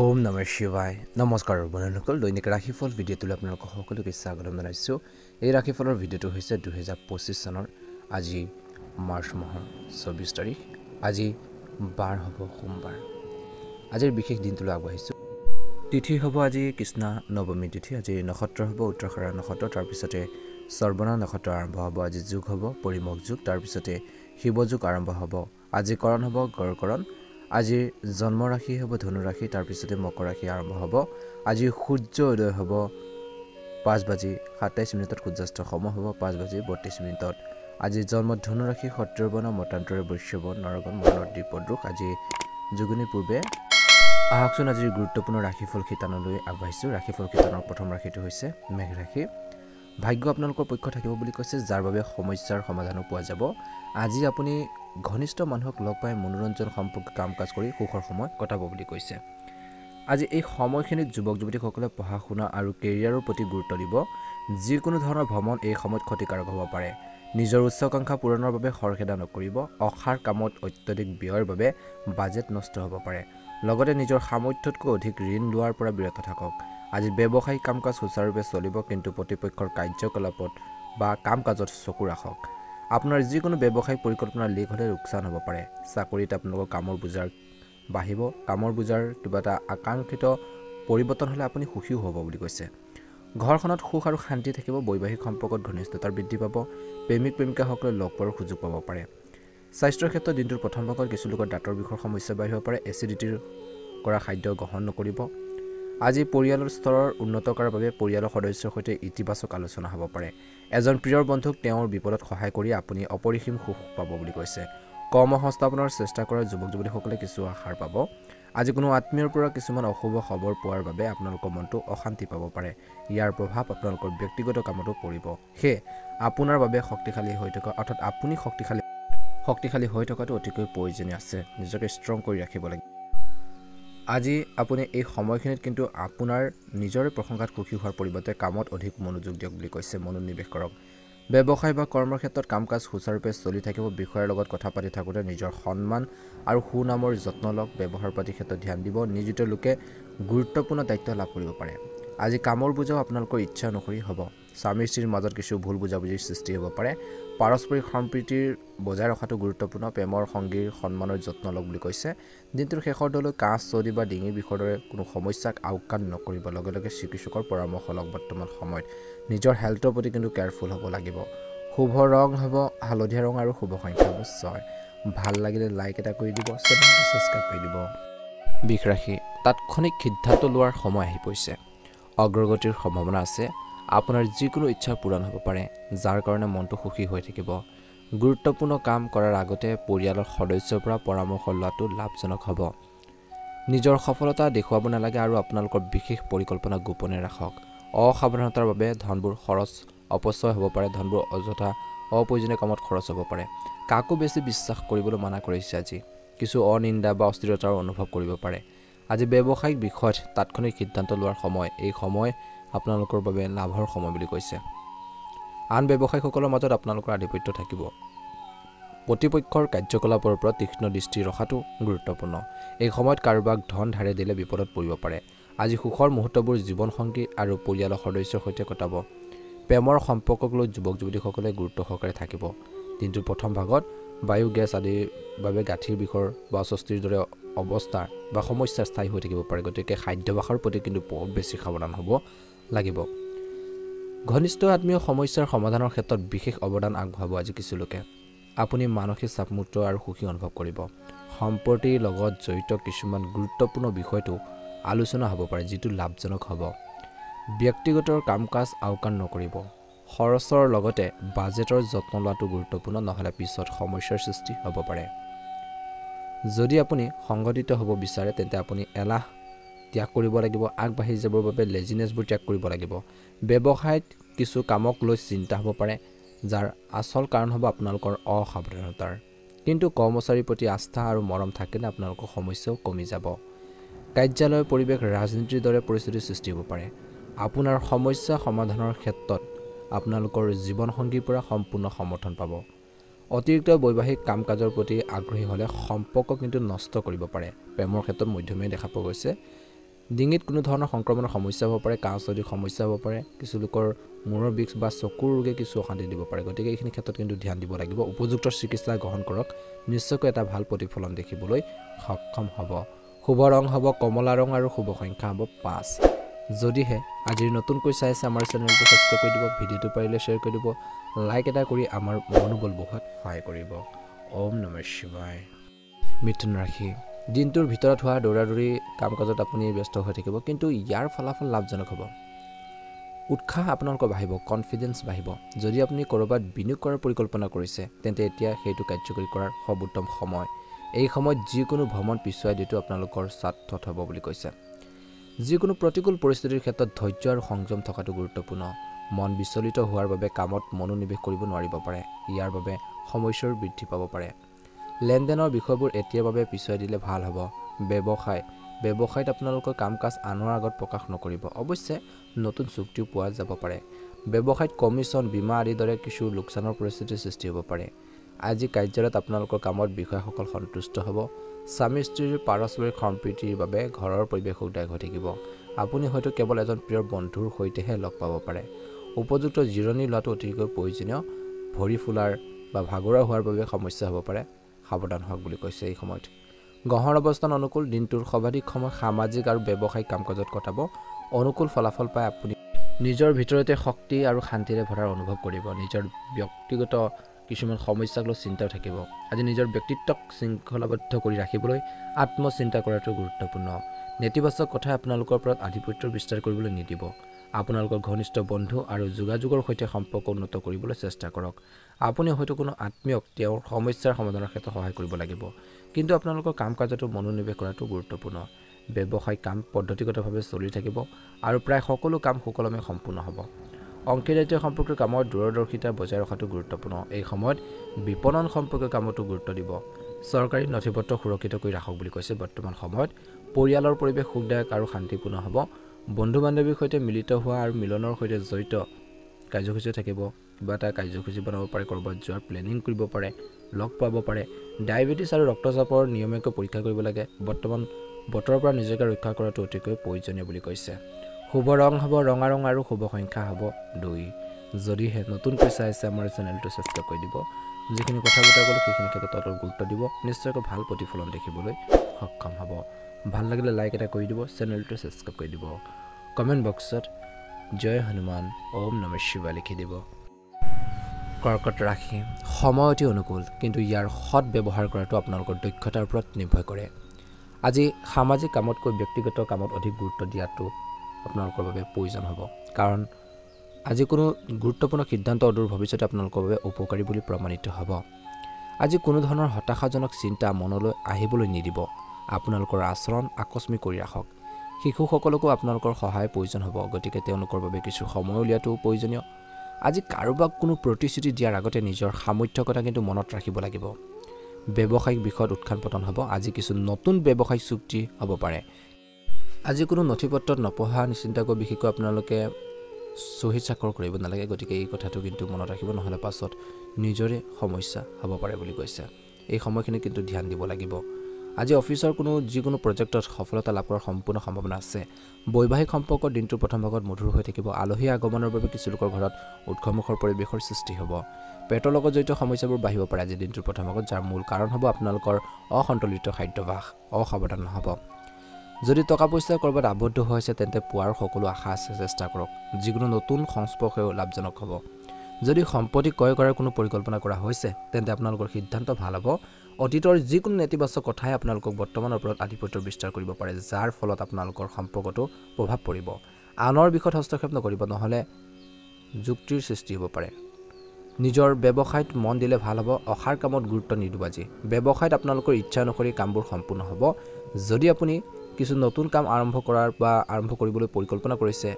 ওম নমঃ শিৱায় নমস্কাৰ বন্ধুসকল দৈনিক ৰাশিফল ভিডিঅ'টোলৈ আপোনালোকক সকলোকে স্বাগতম জনাইছোঁ এই ৰাশিফলৰ ভিডিঅ'টো হৈছে 2025 চনৰ আজি মাৰ্চ মাহৰ 24 তাৰিখ আজি বাৰ হ'ব সোমবাৰ আজিৰ বিশেষ দিনটোলৈ আগবাঢ়িছোঁ তিথি হ'ব আজি কৃষ্ণা নৱমী তিথি আজি নক্ষত্ৰ হ'ব উত্তৰাষাঢ় নক্ষত্ৰ তাৰ পিছতে সৰ্বনা নক্ষত্ৰ আৰম্ভ হ'ব আজি যোগ হ'ব পৰিমক যোগ তাৰ পিছতে শিৱ যোগ আৰম্ভ হ'ব আজি কৰণ হ'ব গড়কৰণ আজি জন্ম ৰাশি হ'ব ধনু ৰাশি তাৰ পিছতে মকৰ ৰাশি আৰম্ভ হ'ব আজি সূৰ্য উদয় হ'ব 5:27 সূৰ্যাস্ত সময় হ'ব 5:32 আজি জন্ম ধনু ৰাশি সত্যবৰ্ণ মতান্তৰে বৈশ্যবৰ্ণ নৰগণ মনৰ দ্বীপদ্ৰুক আজি যুগনি পূৰ্বে আহকচোন আজিৰ গুৰুত্বপূৰ্ণ ৰাশিফল খিতানলৈ আগবাঢ়িছোঁ ৰাশিফল খিতানৰ প্ৰথম ৰাশিটো হৈছে মেঘ ৰাশি ভাগ্য আপোনালোকৰ পক্ষ থাকিব বুলি কৈছে যাৰ বাবে সমস্যাৰ সমাধানো পোৱা যাব আজি আপুনি ঘনিষ্ঠ মানুহক লগ পাই মনোৰঞ্জন সম্পৰ্কীয় কাম কাজ কৰি সুখৰ সময় কটাব বুলি কৈছে আজি এই সময়খিনিত যুৱক যুৱতীসকলে পঢ়া শুনা আৰু কেৰিয়াৰৰ প্ৰতি গুৰুত্ব দিব যিকোনো ধৰণৰ ভ্ৰমণ এই সময়ত ক্ষতিকাৰক হ'ব পাৰে নিজৰ উচ্চাকাংক্ষা পূৰণৰ বাবে খৰখেদা নকৰিব অসাৰ কামত অত্যধিক ব্যয়ৰ বাবে বাজেট নষ্ট হ'ব পাৰে লগতে নিজৰ সামৰ্থ্যতকৈ অধিক ঋণ লোৱাৰ পৰা বিৰত থাকক আজি ব্যৱসায়িক কাম কাজ সুচাৰুৰূপে চলিব কিন্তু প্ৰতিপক্ষৰ কাৰ্যকলাপত বা কাম কাজত চকু ৰাখক আপোনাৰ যিকোনো ব্যৱসায়িক পৰিকল্পনা লিক হ'লে লোকচান হ'ব পাৰে চাকৰিত আপোনালোকৰ কামৰ বুজাৰ বাঢ়িব কামৰ বুজাৰ কিবা এটা আকাংক্ষিত পৰিৱৰ্তন হ'লে আপুনি সুখীও হ'ব বুলি কৈছে ঘৰখনত সুখ আৰু শান্তি থাকিব বৈবাহিক সম্পৰ্কত ঘনিষ্ঠতাৰ বৃদ্ধি পাব প্ৰেমিক প্ৰেমিকাসকলে লগ পোৱাৰ সুযোগ পাব পাৰে স্বাস্থ্যৰ ক্ষেত্ৰত দিনটোৰ প্ৰথম ভাগত কিছু লোকৰ দাঁতৰ বিষৰ সমস্যা বাঢ়িব পাৰে এচিডিটিৰ কৰা খাদ্য গ্ৰহণ নকৰিব আজি পৰিয়ালৰ স্তৰৰ উন্নত কৰাৰ বাবে পৰিয়ালৰ সদস্যৰ সৈতে ইতিবাচক আলোচনা হ'ব পাৰে এজন প্ৰিয় বন্ধুক তেওঁৰ বিপদত সহায় কৰি আপুনি অপৰিসীম সুখ পাব বুলি কৈছে কৰ্ম সংস্থাপনৰ চেষ্টা কৰা যুৱক যুৱতীসকলে কিছু আশাৰ পাব আজি কোনো আত্মীয়ৰ পৰা কিছুমান অশুভ খবৰ পোৱাৰ বাবে আপোনালোকৰ মনটো অশান্তি পাব পাৰে ইয়াৰ প্ৰভাৱ আপোনালোকৰ ব্যক্তিগত কামতো পৰিব সেয়ে আপোনাৰ বাবে শক্তিশালী হৈ থকা অৰ্থাৎ আপুনি শক্তিশালী হৈ থকাটো অতিকৈ প্ৰয়োজনীয় আছে নিজকে ষ্ট্ৰং কৰি ৰাখিব লাগিব আজি আপুনি এই সময়খিনিত কিন্তু আপোনাৰ নিজৰে প্ৰশংসাত সুখী হোৱাৰ পৰিৱৰ্তে কামত অধিক মনোযোগ দিয়ক বুলি কৈছে মনোনিৱেশ কৰক ব্যৱসায় বা কৰ্মৰ ক্ষেত্ৰত কাম কাজ সুচাৰুৰূপে চলি থাকিব বিষয়ৰ লগত কথা পাতি থাকোঁতে নিজৰ সন্মান আৰু সুনামৰ যত্ন লওক ব্যৱহাৰ পাতিৰ ক্ষেত্ৰত ধ্যান দিব নিয়োজিত লোকে গুৰুত্বপূৰ্ণ দায়িত্ব লাভ কৰিব পাৰে আজি কামৰ বুজাও আপোনালোকৰ ইচ্ছা অনুসৰি হ'ব স্বামী স্ত্ৰীৰ মাজত কিছু ভুল বুজাবুজিৰ সৃষ্টি হ'ব পাৰে পাৰস্পৰিক সম্প্ৰীতিৰ বজাই ৰখাটো গুৰুত্বপূৰ্ণ প্ৰেমৰ সংগীৰ সন্মানৰ যত্ন লওক বুলি কৈছে দিনটোৰ শেষৰ দলৈ কাঁচ চৰ্দি বা ডিঙিৰ বিষৰ দৰে কোনো সমস্যাক আওকাণ নকৰিব লগে লগে চিকিৎসকৰ পৰামৰ্শ লওক বৰ্তমান সময়ত নিজৰ হেল্থৰ প্ৰতি কিন্তু কেয়াৰফুল হ'ব লাগিব শুভ ৰং হ'ব হালধীয়া ৰং আৰু শুভ সংখ্যা হ'ব 6 ভাল লাগিলে লাইক এটা কৰি দিব চেনেলটো ছাবস্ক্ৰাইব কৰি দিব বৃষ ৰাশি তাৎক্ষণিক সিদ্ধান্ত লোৱাৰ সময় আহি পৰিছে অগ্ৰগতিৰ সম্ভাৱনা আছে আপোনাৰ যিকোনো ইচ্ছা পূৰণ হ'ব পাৰে যাৰ কাৰণে মনটো সুখী হৈ থাকিব গুৰুত্বপূৰ্ণ কাম কৰাৰ আগতে পৰিয়ালৰ সদস্যৰ পৰা পৰামৰ্শ লোৱাটো লাভজনক হ'ব নিজৰ সফলতা দেখুৱাব নালাগে আৰু আপোনালোকৰ বিশেষ পৰিকল্পনা গোপনে ৰাখক অসাৱধানতাৰ বাবে ধনবোৰ খৰচ অপচয় হ'ব পাৰে ধনবোৰ অযথা অপ্ৰয়োজনীয় কামত খৰচ হ'ব পাৰে কাকো বেছি বিশ্বাস কৰিবলৈ মানা কৰিছে আজি কিছু অনিন্দা বা অস্থিৰতাৰ অনুভৱ কৰিব পাৰে আজি ব্যৱসায়িক বিষয়ত তাৎক্ষণিক সিদ্ধান্ত লোৱাৰ সময় এই সময় আপোনালোকৰ বাবে লাভৰ সময় বুলি কৈছে আন ব্যৱসায়ীসকলৰ মাজত আপোনালোকৰ আধিপত্য থাকিব প্ৰতিপক্ষৰ কাৰ্যকলাপৰ ওপৰত তীক্ষ্ণ দৃষ্টি ৰখাটো গুৰুত্বপূৰ্ণ এই সময়ত কাৰোবাক ধন ধাৰে দিলে বিপদত পৰিব পাৰে আজি সুখৰ মুহূৰ্তবোৰ জীৱনসংগী আৰু পৰিয়ালৰ সদস্যৰ সৈতে কটাব প্ৰেমৰ সম্পৰ্কক লৈ যুৱক যুৱতীসকলে গুৰুত্ব সহকাৰে থাকিব দিনটোৰ প্ৰথম ভাগত বায়ু গেছ আদিৰ বাবে গাঁঠিৰ বিষৰ বা অস্বস্তিৰ দৰে অৱস্থা বা সমস্যা স্থায়ী হৈ থাকিব পাৰে গতিকে খাদ্যাভ্যাসৰ প্ৰতি কিন্তু বহুত বেছি সাৱধান হ'ব লাগিব ঘনিষ্ঠ আত্মীয় সমস্যাৰ সমাধানৰ ক্ষেত্ৰত বিশেষ অৱদান আগবঢ়াব আজি কিছু লোকে আপুনি মানসিক চাপমুক্ত আৰু সুখী অনুভৱ কৰিব সম্পত্তিৰ লগত জড়িত কিছুমান গুৰুত্বপূৰ্ণ বিষয়টো আলোচনা হ'ব পাৰে যিটো লাভজনক হ'ব ব্যক্তিগত কাম কাজ আওকাণ নকৰিব খৰচৰ লগতে বাজেটৰ যত্ন লোৱাটো গুৰুত্বপূৰ্ণ নহ'লে পিছত সমস্যাৰ সৃষ্টি হ'ব পাৰে যদি আপুনি সংগঠিত হ'ব বিচাৰে তেন্তে আপুনি এলাহ ত্যাগ কৰিব লাগিব আগবাঢ়ি যাবৰ বাবে লেজিনেছবোৰ ত্যাগ কৰিব লাগিব ব্যৱসায়ত কিছু কামক লৈ চিন্তা হ'ব পাৰে যাৰ আচল কাৰণ হ'ব আপোনালোকৰ অসাৱধানতাৰ কিন্তু কৰ্মচাৰীৰ প্ৰতি আস্থা আৰু মৰম থাকিলে আপোনালোকৰ সমস্যাও কমি যাব কাৰ্যালয়ৰ পৰিৱেশ ৰাজনীতিৰ দৰে পৰিস্থিতিৰ সৃষ্টি হ'ব পাৰে আপোনাৰ সমস্যা সমাধানৰ ক্ষেত্ৰত আপোনালোকৰ জীৱনসংগীৰ পৰা সম্পূৰ্ণ সমৰ্থন পাব অতিৰিক্ত বৈবাহিক কাম কাজৰ প্ৰতি আগ্ৰহী হ'লে সম্পৰ্ক কিন্তু নষ্ট কৰিব পাৰে প্ৰেমৰ ক্ষেত্ৰত মধ্যমীয়া দেখা পোৱা গৈছে ডিঙিত কোনো ধৰণৰ সংক্ৰমণৰ সমস্যা হ'ব পাৰে, কাহ চৰ্দিৰ সমস্যা হ'ব পাৰে, কিছু লোকৰ মূৰৰ বিষ বা চকুৰ ৰোগে কিছু অশান্তি দিব পাৰে। গতিকে এইখিনি ক্ষেত্ৰত কিন্তু ধ্যান দিব লাগিব। উপযুক্ত চিকিৎসা গ্ৰহণ কৰক, নিশ্চয়কৈ এটা ভাল প্ৰতিফলন দেখিবলৈ সক্ষম হ'ব। শুভ ৰং হ'ব কমলা ৰং আৰু শুভ সংখ্যা হ'ব 5। যদিহে আজিৰ নতুনকৈ চাই আছে আমাৰ চেনেলটো ছাবস্ক্ৰাইব কৰি দিব, ভিডিঅ'টো পাৰিলে শ্বেয়াৰ কৰি দিব, লাইক এটা কৰি আমাৰ মনোবল বঢ়োৱাত সহায় কৰিব। ওম নমঃ শিৱায়। মিথুন ৰাশি, দিনটোৰ ভিতৰত হোৱা দৌৰাদৌৰি কাম কাজত আপুনি ব্যস্ত হৈ থাকিব, কিন্তু ইয়াৰ ফলাফল লাভজনক হ'ব। উৎসাহ আপোনালোকৰ বাঢ়িব, কনফিডেন্স বাঢ়িব। যদি আপুনি ক'ৰবাত বিনিয়োগ কৰাৰ পৰিকল্পনা কৰিছে, তেন্তে এতিয়া সেইটো কাৰ্যকৰী কৰাৰ সৰ্বোত্তম সময়। এই সময়ত যিকোনো ভ্ৰমণ পিছুৱাই দিয়াটো আপোনালোকৰ স্বাৰ্থত হ'ব বুলি কৈছে। যিকোনো প্ৰতিকূল পৰিস্থিতিৰ ক্ষেত্ৰত ধৈৰ্য আৰু সংযম থকাটো গুৰুত্বপূৰ্ণ। মন বিচলিত হোৱাৰ বাবে কামত মনোনিৱেশ কৰিব নোৱাৰিব পাৰে। ইয়াৰ বাবে সমস্যাৰ বৃদ্ধি পাব পাৰে। লেনদেনৰ বিষয়বোৰ এতিয়াৰ বাবে পিছুৱাই দিলে ভাল হ'ব। ব্যৱসায়ত আপোনালোকৰ কাম কাজ আনৰ আগত প্ৰকাশ নকৰিব। অৱশ্যে নতুন চুক্তিও পোৱা যাব পাৰে। ব্যৱসায়ত কমিশ্যন, বীমা আদিৰ দৰে কিছু লোকচানৰ পৰিস্থিতিৰ সৃষ্টি হ'ব পাৰে। আজি কাৰ্যালয়ত আপোনালোকৰ কামত বিষয়াসকল সন্তুষ্ট হ'ব। স্বামী স্ত্ৰীৰ পাৰস্পৰিক সম্প্ৰীতিৰ বাবে ঘৰৰ পৰিৱেশ উদ্দায়ক হৈ থাকিব। আপুনি হয়তো কেৱল এজন প্ৰিয় বন্ধুৰ সৈতেহে লগ পাব পাৰে। উপযুক্ত জিৰণি লোৱাটো অতিকৈ প্ৰয়োজনীয়। ভৰি ফুলাৰ বা ভাগৰুৱা হোৱাৰ বাবে সমস্যা হ'ব পাৰে, সাৱধান হওক বুলি কৈছে। এই সময়ত গ্ৰহৰ অৱস্থান অনুকূল। দিনটোৰ সৰ্বাধিক সময় সামাজিক আৰু ব্যৱসায়িক কাম কাজত কটাব। অনুকূল ফলাফল পাই আপুনি নিজৰ ভিতৰতে শক্তি আৰু শান্তিৰে ভৰাৰ অনুভৱ কৰিব। নিজৰ ব্যক্তিগত কিছুমান সমস্যাক লৈ চিন্তাও থাকিব। আজি নিজৰ ব্যক্তিত্বক শৃংখলাবদ্ধ কৰি ৰাখিবলৈ আত্মচিন্তা কৰাটো গুৰুত্বপূৰ্ণ। নেতিবাচক কথাই আপোনালোকৰ ওপৰত আধিপত্যৰ বিস্তাৰ কৰিবলৈ নিদিব। আপোনালোকৰ ঘনিষ্ঠ বন্ধু আৰু যোগাযোগৰ সৈতে সম্পৰ্ক উন্নত কৰিবলৈ চেষ্টা কৰক। আপুনি হয়তো কোনো আত্মীয়ক তেওঁৰ সমস্যাৰ সমাধানৰ ক্ষেত্ৰত সহায় কৰিব লাগিব, কিন্তু আপোনালোকৰ কাম কাজতো মনোনিৱেশ কৰাটো গুৰুত্বপূৰ্ণ। ব্যৱসায়িক কাম পদ্ধতিগতভাৱে চলি থাকিব আৰু প্ৰায় সকলো কাম সুকলমে সম্পূৰ্ণ হ'ব। অংশীদাৰিত্ব সম্পৰ্কীয় কামৰ দূৰদৰ্শিতা বজাই ৰখাটো গুৰুত্বপূৰ্ণ। এই সময়ত বিপণন সম্পৰ্কীয় কামতো গুৰুত্ব দিব। চৰকাৰী নথিপত্ৰ সুৰক্ষিত কৰি ৰাখক বুলি কৈছে। বৰ্তমান সময়ত পৰিয়ালৰ পৰিৱেশ সুখদায়ক আৰু শান্তিপূৰ্ণ হ'ব। বন্ধু বান্ধৱীৰ সৈতে মিলিত হোৱা আৰু মিলনৰ সৈতে জড়িত কাৰ্যসূচী থাকিব। কিবা এটা কাৰ্যসূচী বনাব পাৰে, ক'ৰবাত যোৱাৰ প্লেনিং কৰিব পাৰে, লগ পাব পাৰে। ডায়েবেটিছ আৰু ৰক্তচাপৰ নিয়মীয়াকৈ পৰীক্ষা কৰিব লাগে। বৰ্তমান বতৰৰ পৰা নিজকে ৰক্ষা কৰাটো অতিকৈ প্ৰয়োজনীয় বুলি কৈছে। শুভ ৰং হ'ব ৰঙা ৰং আৰু শুভ সংখ্যা হ'ব 2। যদিহে নতুনকৈ চাই আছে আমাৰ চেনেলটো ছাবস্ক্ৰাইব কৰি দিব। যিখিনি কথা বতৰা ক'লোঁ সেইখিনি ক্ষেত্ৰত অলপ গুৰুত্ব দিব। নিশ্চয়কৈ ভাল প্ৰতিফলন দেখিবলৈ সক্ষম হ'ব। ভাল লাগিলে লাইক এটা কৰি দিব, চেনেলটো ছাবস্ক্ৰাইব কৰি দিব। কমেণ্ট বক্সত জয় হনুমান ওম নমঃ শিৱায় লিখি দিব। কৰ্কট ৰাশি, সময় অতি অনুকূল, কিন্তু ইয়াৰ সৎ ব্যৱহাৰ কৰাটো আপোনালোকৰ দক্ষতাৰ ওপৰত নিৰ্ভৰ কৰে। আজি সামাজিক কামতকৈ ব্যক্তিগত কামত অধিক গুৰুত্ব দিয়াটো আপোনালোকৰ বাবে প্ৰয়োজন হ'ব, কাৰণ আজি কোনো গুৰুত্বপূৰ্ণ সিদ্ধান্ত অদূৰ ভৱিষ্যতে আপোনালোকৰ বাবে উপকাৰী বুলি প্ৰমাণিত হ'ব। আজি কোনো ধৰণৰ হতাশাজনক চিন্তা মনলৈ আহিবলৈ নিদিব। আপোনালোকৰ আচৰণ আকস্মিক কৰি ৰাখক। শিশুসকলকো আপোনালোকৰ সহায়ৰ প্ৰয়োজন হ'ব, গতিকে তেওঁলোকৰ বাবে কিছু সময় উলিওৱাটো প্ৰয়োজনীয়। আজি কাৰোবাক কোনো প্ৰতিশ্ৰুতি দিয়াৰ আগতে নিজৰ সামৰ্থ্যৰ কথা কিন্তু মনত ৰাখিব লাগিব। ব্যৱসায়িক বিষয়ত উত্থান পতন হ'ব। আজি কিছু নতুন ব্যৱসায়িক চুক্তি হ'ব পাৰে। আজি কোনো নথিপত্ৰত নপঢ়া নিশ্চিন্তাকৈ বিশেষকৈ আপোনালোকে চহী স্বাক্ষৰ কৰিব নালাগে। গতিকে এই কথাটো কিন্তু মনত ৰাখিব, নহ'লে পাছত নিজৰে সমস্যা হ'ব পাৰে বুলি কৈছে। এই সময়খিনি কিন্তু ধ্যান দিব লাগিব। আজি অফিচৰ যিকোনো প্ৰজেক্টত সফলতা লাভ কৰাৰ সম্পূৰ্ণ সম্ভাৱনা আছে। বৈবাহিক সম্পৰ্ক দিনটোৰ প্ৰথম ভাগত মধুৰ হৈ থাকিব। আলহী আগমনৰ বাবে কিছু লোকৰ ঘৰত উৎসৱমুখৰ পৰিৱেশৰ সৃষ্টি হ'ব। পেটৰ লগত জড়িত সমস্যাবোৰ বাঢ়িব পাৰে আজি দিনটোৰ প্ৰথম ভাগত, যাৰ মূল কাৰণ হ'ব আপোনালোকৰ অসন্তুলিত খাদ্যাভ্যাস। অসাৱধান নহ'ব। যদি টকা পইচা ক'ৰবাত আবদ্ধ হৈ আছে, তেন্তে পোৱাৰ সকলো আশা আছে, চেষ্টা কৰক। যিকোনো নতুন সংস্পৰ্শেও লাভজনক হ'ব। যদি সম্পত্তি ক্ৰয় কৰাৰ কোনো পৰিকল্পনা কৰা হৈছে, তেন্তে আপোনালোকৰ সিদ্ধান্ত ভাল হ'ব। অতীতৰ যিকোনো নেতিবাচক কথাই আপোনালোকক বৰ্তমানৰ ওপৰত আধিপত্য বিস্তাৰ কৰিব পাৰে, যাৰ ফলত আপোনালোকৰ সম্পৰ্কতো প্ৰভাৱ পৰিব। আনৰ বিষয়ত হস্তক্ষেপ নকৰিব, নহ'লে যুক্তিৰ সৃষ্টি হ'ব পাৰে। নিজৰ ব্যৱসায়ত মন দিলে ভাল হ'ব। অসাৰ কামত গুৰুত্ব নিদিব। আজি ব্যৱসায়ত আপোনালোকৰ ইচ্ছা অনুসৰি কামবোৰ সম্পূৰ্ণ হ'ব। যদি আপুনি কিছু নতুন কাম আৰম্ভ কৰিবলৈ পৰিকল্পনা কৰিছে,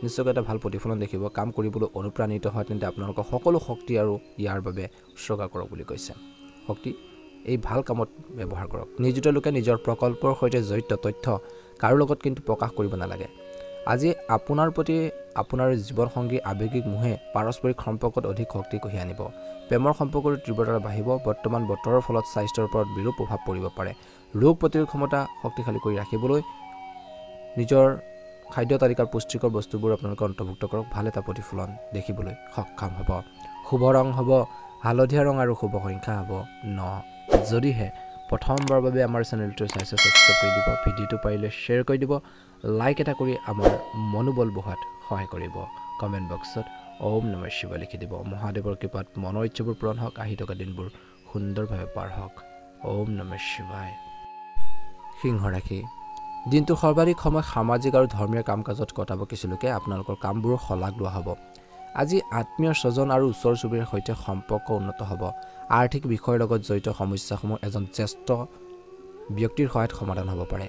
নিশ্চয়কৈ এটা ভাল প্ৰতিফলন দেখিব। কাম কৰিবলৈ অনুপ্ৰাণিত হয়, তেন্তে আপোনালোকৰ সকলো শক্তি আৰু ইয়াৰ বাবে উৎসৰ্গা কৰক বুলি কৈছে। শক্তি এই ভাল কামত ব্যৱহাৰ কৰক। নিয়োজিত লোকে নিজৰ প্ৰকল্পৰ সৈতে জড়িত তথ্য কাৰো লগত কিন্তু প্ৰকাশ কৰিব নালাগে। আজি আপোনাৰ প্ৰতি আপোনাৰ জীৱনসংগী আৱেগিক মোহে পাৰস্পৰিক সম্পৰ্কত অধিক শক্তি কঢ়িয়াই আনিব। প্ৰেমৰ সম্পৰ্কৰ তীব্ৰতা বাঢ়িব। বৰ্তমান বতৰৰ ফলত স্বাস্থ্যৰ ওপৰত বিৰূপ প্ৰভাৱ পৰিব পাৰে। ৰোগ প্ৰতিৰোধ ক্ষমতা শক্তিশালী কৰি ৰাখিবলৈ নিজৰ খাদ্য তালিকাৰ পুষ্টিকৰ বস্তুবোৰ আপোনালোকে অন্তৰ্ভুক্ত কৰক ভাল এটা প্ৰতিফলন দেখিবলৈ সক্ষম হ'ব শুভ ৰং হ'ব হালধীয়া ৰং আৰু শুভ সংখ্যা হ'ব 9 যদিহে প্ৰথমবাৰৰ বাবে আমাৰ চেনেলটো চাইছে সাবস্ক্ৰাইব কৰি দিব ভিডিঅ'টো পাৰিলে শ্বেয়াৰ কৰি দিব লাইক এটা কৰি আমাৰ মনোবল বঢ়াত সহায় কৰিব কমেন্ট বক্সত ওম নমঃ শিৱায় লিখি দিব মহাদেৱৰ কৃপাত মনৰ ইচ্ছাবোৰ পূৰণ হওক আহি থকা দিনবোৰ সুন্দৰভাৱে পাৰ হওক ওম নমঃ শিৱায় সিংহ ৰাশি দিনটো সৰ্বাধিক সময় সামাজিক আৰু ধৰ্মীয় কাম-কাজত কটাব কিছু লোকে আপোনালোকৰ কামবোৰ শলাগ লোৱা হ'ব আজি আত্মীয় স্বজন আৰু ওচৰ চুবুৰীয়াৰ সৈতে সম্পৰ্ক উন্নত হ'ব আৰ্থিক বিষয়ৰ লগত জড়িত সমস্যাসমূহ এজন জ্যেষ্ঠ ব্যক্তিৰ সহায়ত সমাধান হ'ব পাৰে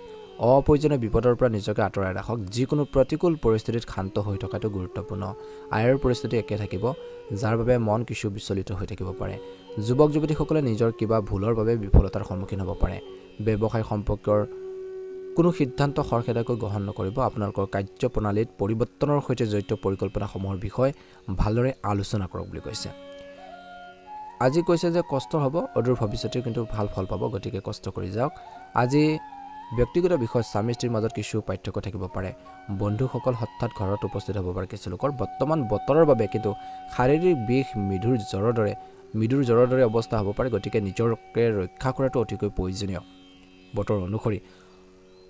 অপ্ৰয়োজনীয় বিপদৰ পৰা নিজকে আঁতৰাই ৰাখক যিকোনো প্ৰতিকূল পৰিস্থিতিত শান্ত হৈ থকাটো গুৰুত্বপূৰ্ণ আয়ৰ পৰিস্থিতি একে থাকিব যাৰ বাবে মন কিছু বিচলিত হৈ থাকিব পাৰে যুৱক যুৱতীসকলে নিজৰ কিবা ভুলৰ বাবে বিফলতাৰ সন্মুখীন হ'ব পাৰে ব্যৱসায় সম্পৰ্কৰ কোনো সিদ্ধান্ত খৰখেদাকৈ গ্ৰহণ নকৰিব আপোনালোকৰ কাৰ্যপ্ৰণালীত পৰিৱৰ্তনৰ সৈতে জড়িত পৰিকল্পনাসমূহৰ বিষয়ে ভালদৰে আলোচনা কৰক বুলি কৈছে আজি কৈছে যে কষ্ট হ'ব অদূৰ ভৱিষ্যতে কিন্তু ভাল ফল পাব গতিকে কষ্ট কৰি যাওক আজি ব্যক্তিগত বিষয় স্বামী স্ত্ৰীৰ মাজত কিছু পাৰ্থক্য থাকিব পাৰে বন্ধুসকল হঠাৎ ঘৰত উপস্থিত হ'ব পাৰে কিছু লোকৰ বৰ্তমান বতৰৰ বাবে কিন্তু শাৰীৰিক বিষ মৃদুৰ জ্বৰৰ দৰে অৱস্থা হ'ব পাৰে গতিকে নিজকে ৰক্ষা কৰাটো অতিকৈ প্ৰয়োজনীয় বতৰ অনুসৰি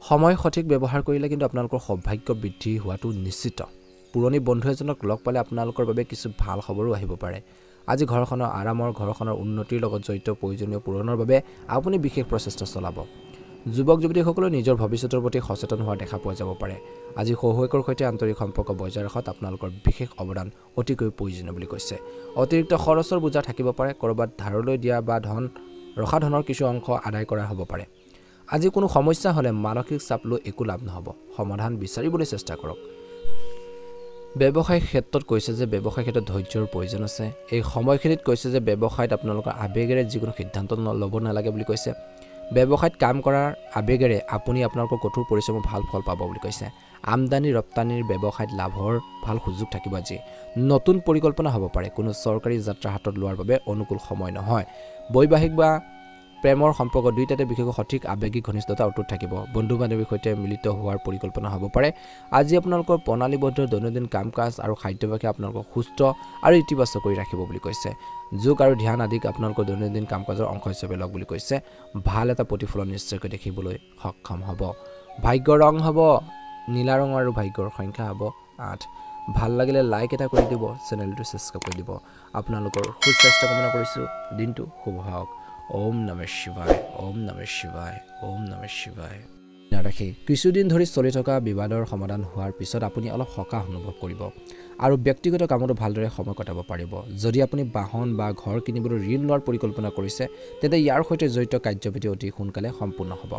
সময় সঠিক ব্যৱহাৰ কৰিলে কিন্তু আপোনালোকৰ সৌভাগ্য বৃদ্ধি হোৱাটো নিশ্চিত পুৰণি বন্ধু এজনক লগ পালে আপোনালোকৰ বাবে কিছু ভাল খবৰো আহিব পাৰে আজি ঘৰখনৰ আৰামৰ ঘৰখনৰ উন্নতিৰ লগত জড়িত প্ৰয়োজনীয় পূৰণৰ বাবে আপুনি বিশেষ প্ৰচেষ্টা চলাব যুৱক যুৱতীসকলে নিজৰ ভৱিষ্যতৰ প্ৰতি সচেতন হোৱা দেখা পোৱা যাব পাৰে আজি শহুৱেকৰ সৈতে আন্তৰিক সম্পৰ্ক বজাই ৰখাত আপোনালোকৰ বিশেষ অৱদান অতিকৈ প্ৰয়োজনীয় বুলি কৈছে অতিৰিক্ত খৰচৰ বোজা থাকিব পাৰে কৰবাত ধাৰলৈ দিয়া বা ৰখা ধনৰ কিছু অংশ আদায় কৰা হ'ব পাৰে আজি কোনো সমস্যা হলে মানসিক চাপ লৈ একো লাভ নহব সমাধান বিচাৰিবলৈ চেষ্টা কৰক ব্যৱসায় ক্ষেত্ৰত কৈছে যে ব্যৱসায় ক্ষেত্ৰত ধৈৰ্যৰ প্ৰয়োজন আছে এই সময়খিনিত কৈছে যে ব্যৱসায়ত আপোনালোকৰ আবেগেৰে যিকোনো সিদ্ধান্ত ল'ব নালাগে বুলি কৈছে ব্যৱসায়ত কাম কৰাৰ আবেগেৰে আপুনি আপোনালোকৰ কঠোৰ পৰিশ্ৰমৰ ভাল ফল পাব বুলি কৈছে আমদানি ৰপ্তানিৰ ব্যৱসায়ত লাভৰ ভাল সুযোগ থাকিব আজি নতুন পৰিকল্পনা হ'ব পাৰে কোনো চৰকাৰী যাত্ৰা হাতত লোৱাৰ বাবে অনুকূল সময় নহয় বৈবাহিক বা প্ৰেমৰ সম্পৰ্ক দুইটাতে বিশেষকৈ সঠিক আবেগিক ঘনিষ্ঠতা অটুট থাকিব বন্ধু বান্ধৱীৰ সৈতে মিলিত হোৱাৰ পৰিকল্পনা হ'ব পাৰে আজি আপোনালোকৰ প্ৰণালীবদ্ধ দৈনন্দিন কাম-কাজ আৰু খাদ্যাভ্যাসে আপোনালোকক সুস্থ আৰু ইতিবাচক কৰি ৰাখিব বুলি কৈছে যোগ আৰু ধ্যান আদিক আপোনালোকৰ দৈনন্দিন কাম-কাজৰ অংশ হিচাপে লওক বুলি কৈছে ভাল এটা প্ৰতিফলন নিশ্চয়কৈ দেখিবলৈ সক্ষম হ'ব ভাগ্যৰ ৰং হ'ব নীলা ৰং আৰু ভাগ্যৰ সংখ্যা হ'ব 8 ভাল লাগিলে লাইক এটা কৰি দিব চেনেলটো সাবস্ক্ৰাইব কৰি দিব আপোনালোকৰ সুস্বাস্থ্য কামনা কৰিছোঁ দিনটো শুভ হওক ওম নমঃ শিৱায় ওম নমঃ শিৱায় ওম নমঃ শিৱায় নাৰাখি কিছুদিন ধৰি চলি থকা বিবাদৰ সমাধান হোৱাৰ পিছত আপুনি অলপ সকাহ অনুভৱ কৰিব আৰু ব্যক্তিগত কামতো ভালদৰে সময় কটাব পাৰিব যদি আপুনি বাহন বা ঘৰ কিনিবলৈ ঋণ লোৱাৰ পৰিকল্পনা কৰিছে তেন্তে ইয়াৰ সৈতে জড়িত কাৰ্যবিধি অতি সোনকালে সম্পূৰ্ণ হ'ব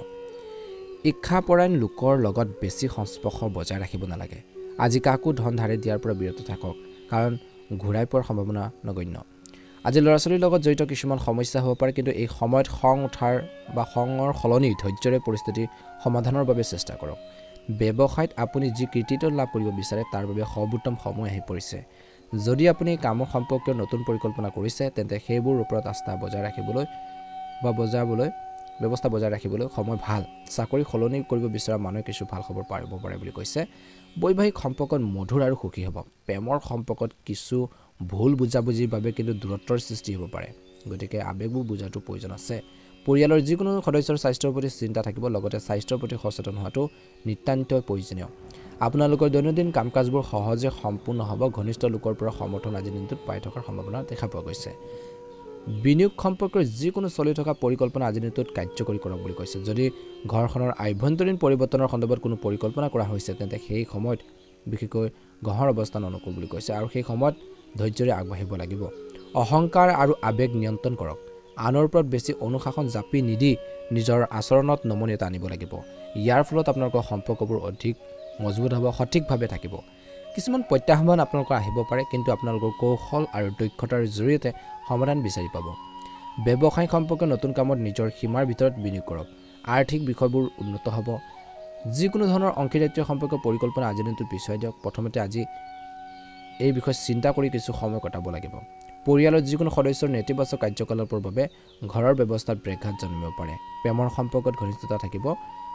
ইচ্ছাপৰায়ণ লোকৰ লগত বেছি সংস্পৰ্শ বজাই ৰাখিব নালাগে আজি কাকো ধন ধাৰে দিয়াৰ পৰা বিৰত থাকক কাৰণ ঘূৰাই পোৱাৰ সম্ভাৱনা নগণ্য আজি ল'ৰা ছোৱালীৰ লগত জড়িত কিছুমান সমস্যা হ'ব পাৰে কিন্তু এই সময়ত খং উঠাৰ বা খঙৰ সলনি ধৈৰ্যৰে পৰিস্থিতি সমাধানৰ বাবে চেষ্টা কৰক ব্যৱসায়ত আপুনি যি কৃতিত্ব লাভ কৰিব বিচাৰে তাৰ বাবে সৰ্বোত্তম সময় আহি পৰিছে যদি আপুনি কামৰ সম্পৰ্কীয় নতুন পৰিকল্পনা কৰিছে তেন্তে সেইবোৰ ওপৰত আস্থা বজাই ৰাখিবলৈ বা ব্যৱস্থা বজাই ৰাখিবলৈ সময় ভাল চাকৰি সলনি কৰিব বিচৰা মানুহে কিছু ভাল খবৰ পাব পাৰে বুলি কৈছে বৈবাহিক সম্পৰ্কত মধুৰ আৰু সুখী হ'ব প্ৰেমৰ সম্পৰ্কত কিছু ভুল বুজাবুজিৰ বাবে কিন্তু দূৰত্বৰ সৃষ্টি হ'ব পাৰে গতিকে আবেগবোৰ বুজাটো প্ৰয়োজন আছে পৰিয়ালৰ যিকোনো সদস্যৰ স্বাস্থ্যৰ প্ৰতি চিন্তা থাকিব লগতে স্বাস্থ্যৰ প্ৰতি সচেতন হোৱাটো নিতান্তই প্ৰয়োজনীয় আপোনালোকৰ দৈনন্দিন কাম-কাজবোৰ সহজে সম্পূৰ্ণ হ'ব ঘনিষ্ঠ লোকৰ পৰা সমৰ্থন আজি দিনটোত পাই থকাৰ সম্ভাৱনা দেখা পোৱা গৈছে বিনিয়োগ সম্পৰ্কৰ যিকোনো চলি থকা পৰিকল্পনা আজি দিনটোত কাৰ্যকৰী কৰক বুলি কৈছে যদি ঘৰখনৰ আভ্যন্তৰীণ পৰিৱৰ্তনৰ সন্দৰ্ভত কোনো পৰিকল্পনা কৰা হৈছে তেন্তে সেই সময়ত বিশেষকৈ গহৰ অৱস্থান অনুকূল বুলি কৈছে আৰু সেই সময়ত ধৈৰ্যৰে আগবাঢ়িব লাগিব অহংকাৰ আৰু আবেগ নিয়ন্ত্ৰণ কৰক আনৰ ওপৰত বেছি অনুশাসন জাপি নিদি নিজৰ আচৰণত নমনীয়তা আনিব লাগিব ইয়াৰ ফলত আপোনালোকৰ সম্পৰ্কবোৰ অধিক মজবুত হ'ব সঠিকভাৱে থাকিব কিছুমান প্ৰত্যাহ্বান আপোনালোকৰ আহিব পাৰে কিন্তু আপোনালোকৰ কৌশল আৰু দক্ষতাৰ জৰিয়তে সমাধান বিচাৰি পাব ব্যৱসায় সম্পৰ্কীয় নতুন কামত নিজৰ সীমাৰ ভিতৰত বিনিয়োগ কৰক আৰ্থিক বিষয়বোৰ উন্নত হ'ব যিকোনো ধৰণৰ অংশীদাৰিত্ব সম্পৰ্কীয় পৰিকল্পনা আজি দিনটোত পিছুৱাই দিয়ক প্ৰথমতে আজি এই বিষয়ে চিন্তা কৰি কিছু সময় কটাব লাগিব পৰিয়ালৰ যিকোনো সদস্যৰ নেতিবাচক কাৰ্যকলাপৰ বাবে ঘৰৰ ব্যৱস্থাত ব্যাঘাত জন্মিব পাৰে প্ৰেমৰ সম্পৰ্কত ঘনিষ্ঠতা থাকিব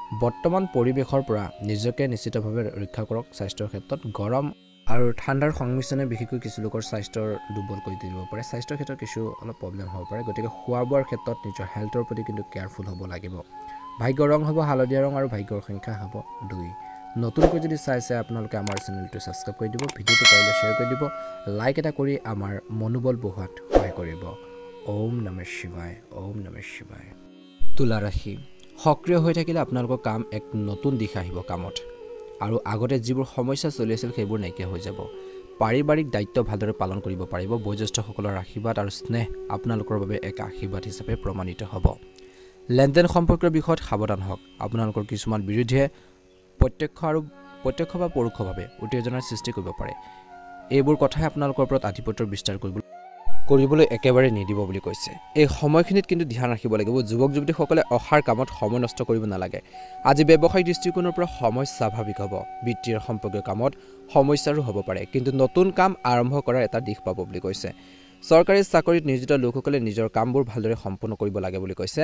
বৰ্তমান পৰিৱেশৰ পৰা নিজকে নিশ্চিতভাৱে ৰক্ষা কৰক। স্বাস্থ্যৰ ক্ষেত্ৰত গৰম আৰু ঠাণ্ডাৰ সংমিশ্ৰণে বিশেষকৈ কিছু লোকৰ স্বাস্থ্যৰ দুৰ্বল কৰি তুলিব পাৰে। স্বাস্থ্যৰ ক্ষেত্ৰত কিছু অলপ প্ৰব্লেম হ'ব পাৰে, গতিকে খোৱা বোৱাৰ ক্ষেত্ৰত নিজৰ হেল্থৰ প্ৰতি কিন্তু কেয়াৰফুল হ'ব লাগিব। ভাগ্যৰ ৰং হ'ব হালধীয়া ৰং আৰু ভাগ্যৰ সংখ্যা হ'ব 2। নতুনকৈ যদি চাইছে আপোনালোকে আমাৰ চেনেলটো ছাবস্ক্ৰাইব কৰি দিব, ভিডিঅ'টো পাৰিলে শ্বেয়াৰ কৰি দিব, লাইক এটা কৰি আমাৰ মনোবল বঢ়োৱাত সহায় কৰিব। ওম নমঃ শিৱায়, ওম নমঃ শিৱায়। তুলা ৰাশি, সক্ৰিয় হৈ থাকিলে আপোনালোকৰ কাম এক নতুন দিশ আহিব কামত, আৰু আগতে যিবোৰ সমস্যা চলি আছিল সেইবোৰ নাইকিয়া হৈ যাব। পাৰিবাৰিক দায়িত্ব ভালদৰে পালন কৰিব পাৰিব। বয়োজ্যেষ্ঠসকলৰ আশীৰ্বাদ আৰু স্নেহ আপোনালোকৰ বাবে এক আশীৰ্বাদ হিচাপে প্ৰমাণিত হ'ব। লেনদেন সম্পৰ্কীয় বিষয়ত সাৱধান হওক। আপোনালোকৰ কিছুমান বিৰোধীয়ে প্ৰত্যক্ষ বা পৰোক্ষভাৱে উত্তেজনাৰ সৃষ্টি কৰিব পাৰে। এইবোৰ কথাই আপোনালোকৰ ওপৰত আধিপত্য বিস্তাৰ কৰিবলৈ একেবাৰে নিদিব বুলি কৈছে। এই সময়খিনিত কিন্তু ধ্যান ৰাখিব লাগিব। যুৱক যুৱতীসকলে অসাৰ কামত সময় নষ্ট কৰিব নালাগে। আজি ব্যৱসায়িক দৃষ্টিকোণৰ পৰা সময় স্বাভাৱিক হ'ব। বৃত্তিৰ সম্পৰ্কীয় কামত সমস্যাৰো হ'ব পাৰে, কিন্তু নতুন কাম আৰম্ভ কৰাৰ এটা দিশ পাব বুলি কৈছে। চৰকাৰী চাকৰিত নিয়োজিত লোকসকলে নিজৰ কামবোৰ ভালদৰে সম্পূৰ্ণ কৰিব লাগে বুলি কৈছে।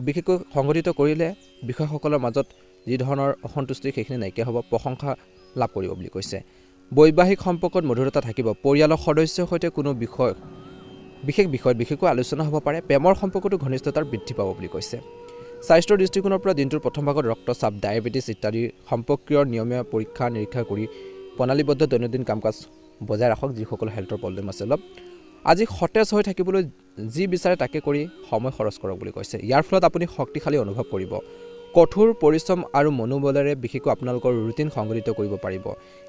বিশেষকৈ সংগঠিত কৰিলে বিষয়াসকলৰ মাজত যি ধৰণৰ অসন্তুষ্টি সেইখিনি নাইকিয়া হ'ব, প্ৰশংসা লাভ কৰিব বুলি কৈছে। বৈবাহিক সম্পৰ্কত মধুৰতা থাকিব। পৰিয়ালৰ সদস্যৰ সৈতে কোনো বিশেষ বিষয়ত বিশেষকৈ আলোচনা হ'ব পাৰে। প্ৰেমৰ সম্পৰ্কটো ঘনিষ্ঠতাৰ বৃদ্ধি পাব বুলি কৈছে। স্বাস্থ্যৰ দৃষ্টিকোণৰ পৰা দিনটোৰ প্ৰথম ভাগত ৰক্তচাপ, ডায়েবেটিছ ইত্যাদি সম্পৰ্কীয় নিয়মীয়া পৰীক্ষা নিৰীক্ষা কৰি প্ৰণালীবদ্ধ দৈনন্দিন কাম কাজ বজাই ৰাখক। যিসকলৰ হেল্থৰ প্ৰব্লেম আছে অলপ, আজি সতেজ হৈ থাকিবলৈ যি বিচাৰে তাকে কৰি সময় খৰচ কৰক বুলি কৈছে। ইয়াৰ ফলত আপুনি শক্তিশালী অনুভৱ কৰিব। কঠোৰ পৰিশ্ৰম আৰু মনোবলেৰে বিশেষকৈ আপোনালোকৰ ৰুটিন সংগঠিত কৰিব পাৰিব।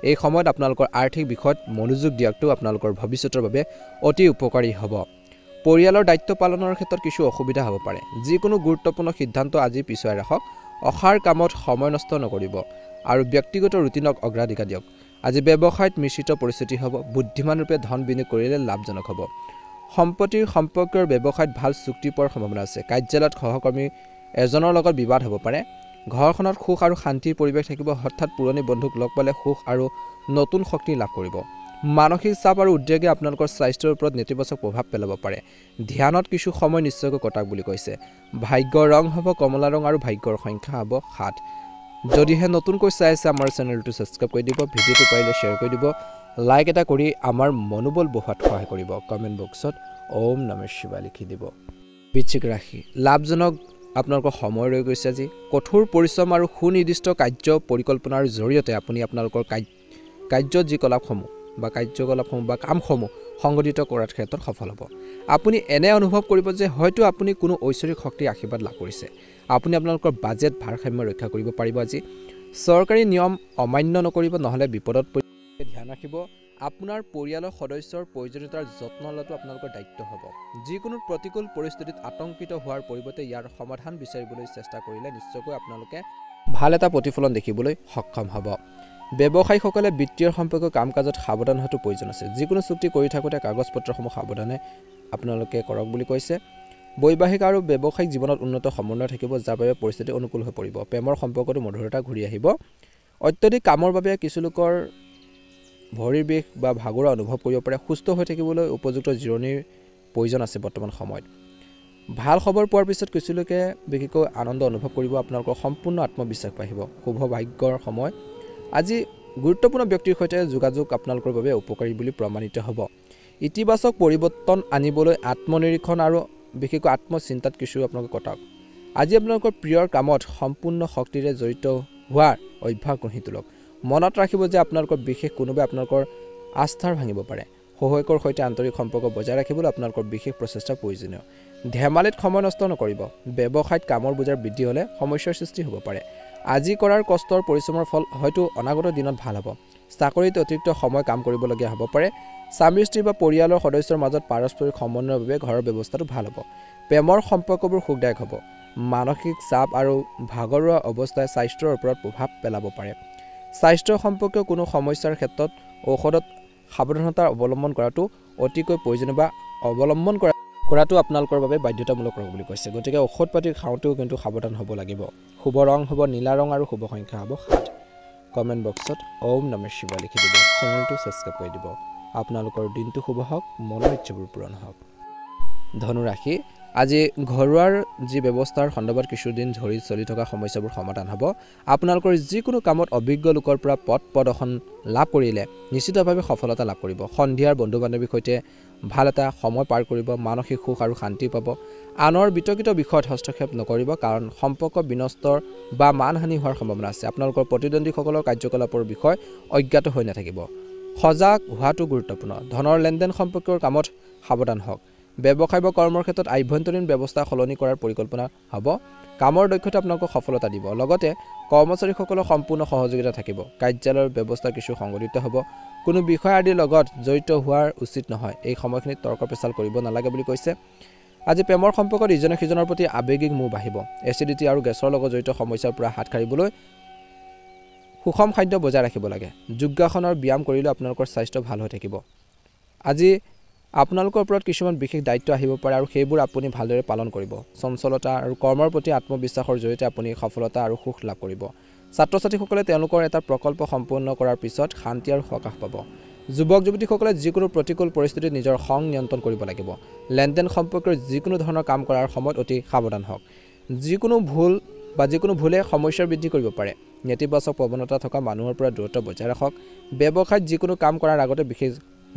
এই সময়ত আপোনালোকৰ আৰ্থিক বিষয়ত মনোযোগ দিয়াটো আপোনালোকৰ ভৱিষ্যতৰ বাবে অতি উপকাৰী হ'ব। পৰিয়ালৰ দায়িত্ব পালনৰ ক্ষেত্ৰত কিছু অসুবিধা হ'ব পাৰে। যিকোনো গুৰুত্বপূৰ্ণ সিদ্ধান্ত আজি পিছুৱাই ৰাখক। অসাৰ কামত সময় নষ্ট নকৰিব আৰু ব্যক্তিগত ৰুটিনক অগ্ৰাধিকাৰ দিয়ক। আজি ব্যৱসায়ত মিশ্ৰিত পৰিস্থিতি হ'ব। বুদ্ধিমান ৰূপে ধন বিনিয়োগ কৰিলে লাভজনক হ'ব। সম্পত্তিৰ সম্পৰ্কীয় ব্যৱসায়ত ভাল চুক্তি পোৱাৰ সম্ভাৱনা আছে। কাৰ্যালয়ত সহকৰ্মী এজনৰ লগত বিবাদ হ'ব পাৰে। ঘৰখনত সুখ আৰু শান্তিৰ পৰিৱেশ থাকিব। হঠাৎ পুৰণি বন্ধুক লগ পালে সুখ আৰু নতুন শক্তি লাভ কৰিব। মানসিক চাপ আৰু উদ্বেগে আপোনালোকৰ স্বাস্থ্যৰ ওপৰত নেতিবাচক প্ৰভাৱ পেলাব পাৰে। ধ্যানত কিছু সময় নিশ্চয়কৈ কটাওক বুলি কৈছে। ভাগ্যৰ ৰং হ'ব কমলা ৰং আৰু ভাগ্যৰ সংখ্যা হ'ব 7। যদিহে নতুনকৈ চাই আছে আমাৰ চেনেলটো ছাবস্ক্ৰাইব কৰি দিব, ভিডিঅ'টো পাৰিলে শ্বেয়াৰ কৰি দিব, লাইক এটা কৰি আমাৰ মনোবল বঢ়োৱাত সহায় কৰিব। কমেণ্ট বক্সত ওম নমঃ শিৱায় লিখি দিব। বৃশ্চিক ৰাশি, লাভজনক আপোনালোকৰ সময় ৰৈ গৈছে। আজি কঠোৰ পৰিশ্ৰম আৰু সুনিৰ্দিষ্ট কাৰ্য পৰিকল্পনাৰ জৰিয়তে আপুনি আপোনালোকৰ কাৰ্যকলাপসমূহ বা কামসমূহ সংগঠিত কৰাৰ ক্ষেত্ৰত সফল হ'ব। আপুনি এনে অনুভৱ কৰিব যে হয়তো আপুনি কোনো ঐশ্বৰিক শক্তিৰ আশীৰ্বাদ লাভ কৰিছে। আপুনি আপোনালোকৰ বাজেট ভাৰসাম্য ৰক্ষা কৰিব পাৰিব। আজি চৰকাৰী নিয়ম অমান্য নকৰিব, নহ'লে বিপদত পৰিব। ধ্যান ৰাখিব। আপোনাৰ পৰিয়ালৰ সদস্যৰ প্ৰয়োজনীয়তাৰ যত্ন লোৱাটো আপোনালোকৰ দায়িত্ব হ'ব। যিকোনো প্ৰতিকূল পৰিস্থিতিত আতংকিত হোৱাৰ পৰিৱৰ্তে ইয়াৰ সমাধান বিচাৰিবলৈ চেষ্টা কৰিলে নিশ্চয়কৈ আপোনালোকে ভাল এটা প্ৰতিফলন দেখিবলৈ সক্ষম হ'ব। ব্যৱসায়ীসকলে বিত্তীয় সম্পৰ্কীয় কাম কাজত সাৱধান হোৱাটো প্ৰয়োজন আছে। যিকোনো চুক্তি কৰি থাকোঁতে কাগজ পত্ৰসমূহ সাৱধানে আপোনালোকে কৰক বুলি কৈছে। বৈবাহিক আৰু ব্যৱসায়িক জীৱনত উন্নত সমন্বয় থাকিব, যাৰ বাবে পৰিস্থিতি অনুকূল হৈ পৰিব। প্ৰেমৰ সম্পৰ্কটো মধুৰতা ঘূৰি আহিব। অত্যধিক কামৰ বাবে কিছু লোকৰ ভৰিৰ বিষ বা ভাগৰুৱা অনুভৱ কৰিব পাৰে। সুস্থ হৈ থাকিবলৈ উপযুক্ত জিৰণিৰ প্ৰয়োজন আছে বৰ্তমান সময়ত। ভাল খবৰ পোৱাৰ পিছত কিছু লোকে বিশেষকৈ আনন্দ অনুভৱ কৰিব। আপোনালোকৰ সম্পূৰ্ণ আত্মবিশ্বাস বাঢ়িব। শুভ ভাগ্যৰ সময়। আজি গুৰুত্বপূৰ্ণ ব্যক্তিৰ সৈতে যোগাযোগ আপোনালোকৰ বাবে উপকাৰী বুলি প্ৰমাণিত হ'ব। ইতিবাচক পৰিৱৰ্তন আনিবলৈ আত্মনিৰীক্ষণ আৰু বিশেষকৈ আত্মচিন্তাত কিছু আপোনালোকে কটাওক। আজি আপোনালোকৰ প্ৰিয়ৰ কামত সম্পূৰ্ণ শক্তিৰে জড়িত হোৱাৰ অভ্যাস গঢ়ি তোলক। মনত ৰাখিব যে আপোনালোকৰ বিশেষ কোনোবাই আপোনালোকৰ আস্থাৰ ভাঙিব পাৰে। সহায়কৰ সৈতে আন্তৰিক সম্পৰ্ক বজাই ৰাখিবলৈ আপোনালোকৰ বিশেষ প্ৰচেষ্টা প্ৰয়োজনীয়। ধেমালিত সময় নষ্ট নকৰিব। ব্যৱসায়ত কামৰ বোজাৰ বৃদ্ধি হ'লে সমস্যাৰ সৃষ্টি হ'ব পাৰে। আজি কৰাৰ কষ্টৰ পৰিশ্ৰমৰ ফল হয়তো অনাগত দিনত ভাল হ'ব। চাকৰিত অতিৰিক্ত সময় কাম কৰিবলগীয়া হ'ব পাৰে। স্বামী স্ত্ৰী বা পৰিয়ালৰ সদস্যৰ মাজত পাৰস্পৰিক সমন্বয়ৰ বাবে ঘৰৰ ব্যৱস্থাটো ভাল হ'ব। প্ৰেমৰ সম্পৰ্কবোৰ সুখদায়ক হ'ব। মানসিক চাপ আৰু ভাগৰুৱা অৱস্থাই স্বাস্থ্যৰ ওপৰত প্ৰভাৱ পেলাব পাৰে। স্বাস্থ্য সম্পৰ্কীয় কোনো সমস্যাৰ ক্ষেত্ৰত ঔষধত সাৱধানতা অৱলম্বন কৰাটো অতিকৈ প্ৰয়োজনীয় বা অৱলম্বন কৰাটো আপোনালোকৰ বাবে বাধ্যতামূলক বুলি কৈছে। গতিকে ঔষধ পাতি খাওঁতেও কিন্তু সাৱধান হ'ব লাগিব। শুভ ৰং হ'ব নীলা ৰং আৰু শুভ সংখ্যা হ'ব 7। কমেণ্ট বক্সত ওম নমঃ শিৱায় লিখি দিব। চেনেলটো ছাবস্ক্ৰাইব কৰি দিব। আপোনালোকৰ দিনটো শুভ হওক, মনৰ ইচ্ছাবোৰ পূৰণ হওক। ধনুৰাশি, আজি ঘৰুৱাৰ যি ব্যৱস্থাৰ সন্দৰ্ভত কিছুদিন ধৰি চলি থকা সমস্যাবোৰ সমাধান হ'ব। আপোনালোকৰ যিকোনো কামত অভিজ্ঞ লোকৰ পৰা পথ প্ৰদৰ্শন লাভ কৰিলে নিশ্চিতভাৱে সফলতা লাভ কৰিব। সন্ধিয়াৰ বন্ধু বান্ধৱীৰ সৈতে ভাল এটা সময় পাৰ কৰিব, মানসিক সুখ আৰু শান্তি পাব। আনৰ বিতৰ্কিত বিষয়ত হস্তক্ষেপ নকৰিব, কাৰণ সম্পৰ্ক বিনষ্টৰ বা মানহানি হোৱাৰ সম্ভাৱনা আছে। আপোনালোকৰ প্ৰতিদ্বন্দ্বীসকলৰ কাৰ্যকলাপৰ বিষয় অজ্ঞাত হৈ নাথাকিব। সজাগ হোৱাটো গুৰুত্বপূৰ্ণ। ধনৰ লেনদেন সম্পৰ্কীয় কামত সাৱধান হওক। ব্যৱসায় বা কৰ্মৰ ক্ষেত্ৰত আভ্যন্তৰীণ ব্যৱস্থা সলনি কৰাৰ পৰিকল্পনা হ'ব। কামৰ দক্ষতা আপোনালোকক সফলতা দিব। লগতে কৰ্মচাৰীসকলৰ সম্পূৰ্ণ সহযোগিতা থাকিব। কাৰ্যালয়ৰ ব্যৱস্থা কিছু সংগঠিত হ'ব। কোনো বিষয় আদিৰ লগত জড়িত হোৱাৰ উচিত নহয়। এই সময়খিনিত তৰ্ক পেচাল কৰিব নালাগে বুলি কৈছে। আজি প্ৰেমৰ সম্পৰ্কত ইজনে সিজনৰ প্ৰতি আৱেগিক মোহ বাঢ়িব। এচিডিটি আৰু গেছৰ লগত জড়িত সমস্যাৰ পৰা হাত সাৰিবলৈ সুষম খাদ্য বজাই ৰাখিব লাগে। যোগাসনৰ ব্যায়াম কৰিলে আপোনালোকৰ স্বাস্থ্য ভাল হৈ থাকিব। আজি আপোনালোকৰ ওপৰত কিছুমান বিশেষ দায়িত্ব আহিব পাৰে আৰু সেইবোৰ আপুনি ভালদৰে পালন কৰিব। চঞ্চলতা আৰু কৰ্মৰ প্ৰতি আত্মবিশ্বাসৰ জৰিয়তে আপুনি সফলতা আৰু সুখ লাভ কৰিব। ছাত্ৰ ছাত্ৰীসকলে তেওঁলোকৰ এটা প্ৰকল্প সম্পূৰ্ণ কৰাৰ পিছত শান্তি আৰু সকাহ পাব। যুৱক যুৱতীসকলে যিকোনো প্ৰতিকূল পৰিস্থিতিত নিজৰ খং নিয়ন্ত্ৰণ কৰিব লাগিব। লেনদেন সম্পৰ্কীয় যিকোনো ধৰণৰ কাম কৰাৰ সময়ত অতি সাৱধান হওক। যিকোনো ভুলে সমস্যাৰ বৃদ্ধি কৰিব পাৰে। নেতিবাচক প্ৰৱণতা থকা মানুহৰ পৰা দূৰত্ব বজাই ৰাখক। ব্যৱসায়ত যিকোনো কাম কৰাৰ আগতে বিশেষ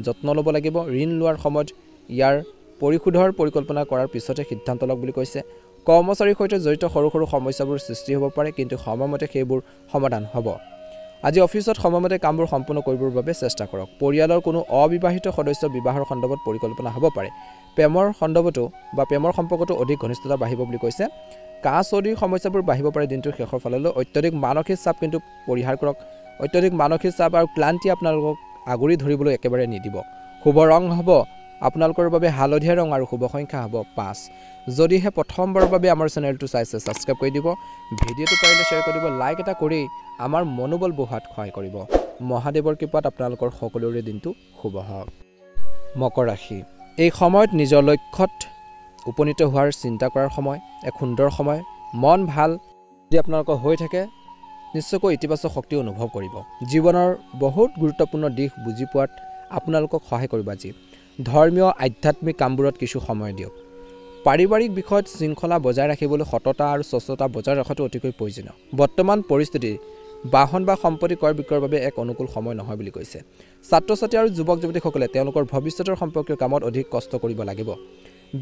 যত্ন ল'ব লাগিব। ঋণ লোৱাৰ সময়ত ইয়াৰ পৰিশোধৰ পৰিকল্পনা কৰাৰ পিছতে সিদ্ধান্ত লওক বুলি কৈছে। কৰ্মচাৰীৰ সৈতে জড়িত সৰু সৰু সমস্যাবোৰ সৃষ্টি হ'ব পাৰে, কিন্তু সময়মতে সেইবোৰ সমাধান হ'ব। আজি অফিচত সময়মতে কামবোৰ সম্পূৰ্ণ কৰিবৰ বাবে চেষ্টা কৰক। পৰিয়ালৰ কোনো অবিবাহিত সদস্য বিবাহৰ সন্দৰ্ভত পৰিকল্পনা হ'ব পাৰে। প্ৰেমৰ সম্পৰ্কতো অধিক ঘনিষ্ঠতা বাঢ়িব বুলি কৈছে। কাহ চৰ্দিৰ সমস্যাবোৰ বাঢ়িব পাৰে দিনটোৰ শেষৰ ফাললৈ। অত্যাধিক মানসিক চাপ কিন্তু পৰিহাৰ কৰক। অত্যাধিক মানসিক চাপ আৰু ক্লান্তি আপোনালোকক আগুৰি ধৰিবলৈ একেবাৰে নিদিব। শুভ ৰং হ'ব আপোনালোকৰ বাবে হালধীয়া ৰং আৰু শুভ সংখ্যা হ'ব 5। যদিহে প্ৰথমবাৰৰ বাবে আমাৰ চেনেলটো চাইছে, ছাবস্ক্ৰাইব কৰি দিব। ভিডিঅ'টো পাৰিলে শ্বেয়াৰ কৰি দিব। লাইক এটা কৰি আমাৰ মনোবল বঢ়োৱাত সহায় কৰিব। মহাদেৱৰ কৃপাত আপোনালোকৰ সকলোৰে দিনটো শুভ হওক। মকৰ ৰাশি, এই সময়ত নিজৰ লক্ষ্যত উপনীত হোৱাৰ চিন্তা কৰাৰ সময়, এক সুন্দৰ সময়। মন ভাল যদি আপোনালোকৰ হৈ থাকে, নিশ্চয়কৈ ইতিবাচক শক্তি অনুভৱ কৰিব। জীৱনৰ বহুত গুৰুত্বপূৰ্ণ দিশ বুজি পোৱাত আপোনালোকক সহায় কৰিব। আজি ধৰ্মীয় আধ্যাত্মিক কামবোৰত কিছু সময় দিয়ক। পাৰিবাৰিক বিষয়ত শৃংখলা বজাই ৰাখিবলৈ সততা আৰু স্বচ্ছতা বজাই ৰখাটো অতিকৈ প্ৰয়োজনীয়। বৰ্তমান পৰিস্থিতি বাহন বা সম্পত্তি ক্ৰয় বিক্ৰয়ৰ বাবে এক অনুকূল সময় নহয় বুলি কৈছে। ছাত্ৰ ছাত্ৰী আৰু যুৱক যুৱতীসকলে তেওঁলোকৰ ভৱিষ্যতৰ সম্পৰ্কীয় কামত অধিক কষ্ট কৰিব লাগিব।